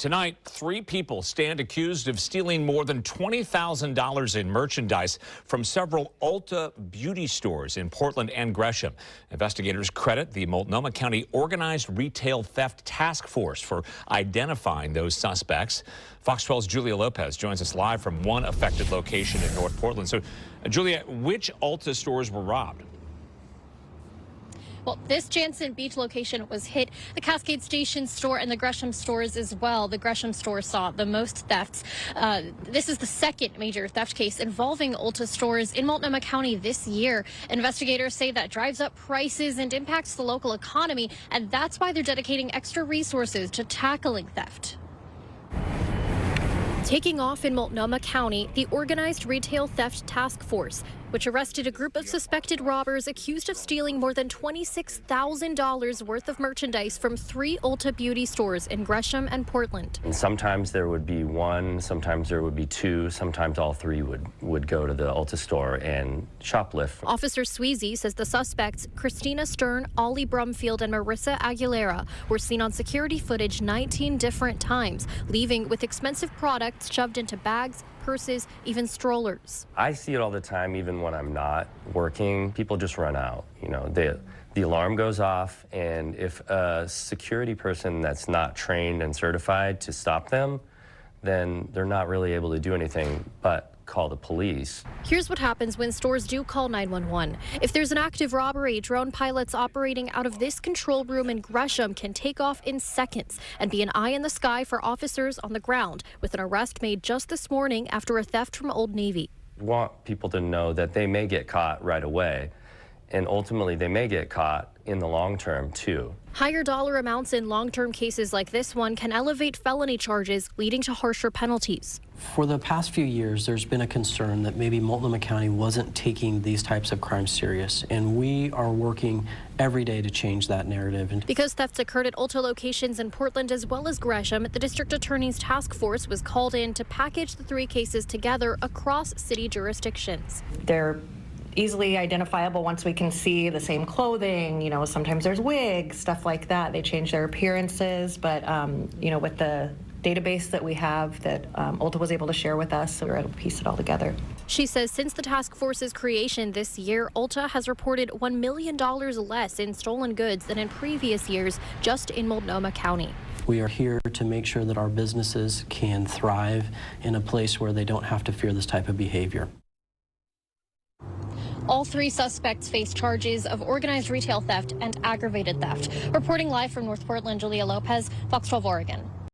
Tonight, 3 people stand accused of stealing more than $20,000 in merchandise from several Ulta beauty stores in Portland and Gresham. Investigators credit the Multnomah County Organized Retail Theft Task Force for identifying those suspects. Fox 12's Julia Lopez joins us live from one affected location in North Portland. So, Julia, which Ulta stores were robbed? Well, this Jansen Beach location was hit. The Cascade Station store and the Gresham stores as well. The Gresham store saw the most thefts. This is the second major theft case involving Ulta stores in Multnomah County this year. Investigators say that drives up prices and impacts the local economy, and that's why they're dedicating extra resources to tackling theft. Taking off in Multnomah County, the Organized Retail Theft Task Force, which arrested a group of suspected robbers accused of stealing more than $26,000 worth of merchandise from 3 Ulta beauty stores in Gresham and Portland. And sometimes there would be 1, sometimes there would be 2, sometimes all 3 would go to the Ulta store and shoplift. Officer Sweezy says the suspects, Christina Stern, Ollie Brumfield, and Marissa Aguilera, were seen on security footage 19 different times, leaving with expensive products shoved into bags, purses, even strollers. I see it all the time, even when I'm not working. People just run out. You know, the alarm goes off, and if a security person that's not trained and certified to stop them, then they're not really able to do anything but call the police. Here's what happens when stores do call 911. If there's an active robbery, drone pilots operating out of this control room in Gresham can take off in seconds and be an eye in the sky for officers on the ground, with an arrest made just this morning after a theft from Old Navy. We want people to know that they may get caught right away, and ultimately they may get caught in the long term too. Higher dollar amounts in long-term cases like this one can elevate felony charges, leading to harsher penalties. For the past few years, there's been a concern that maybe Multnomah County wasn't taking these types of crimes serious, and we are working every day to change that narrative. Because thefts occurred at Ulta locations in Portland as well as Gresham, the district attorney's task force was called in to package the 3 cases together across city jurisdictions. They're easily identifiable once we can see the same clothing. You know, sometimes there's wigs, stuff like that. They change their appearances, but you know, with the database that we have that Ulta was able to share with us, so we were able to piece it all together. She says since the task force's creation this year, Ulta has reported $1 million less in stolen goods than in previous years just in Multnomah County. We are here to make sure that our businesses can thrive in a place where they don't have to fear this type of behavior. All 3 suspects face charges of organized retail theft and aggravated theft. Reporting live from North Portland, Julia Lopez, Fox 12 Oregon.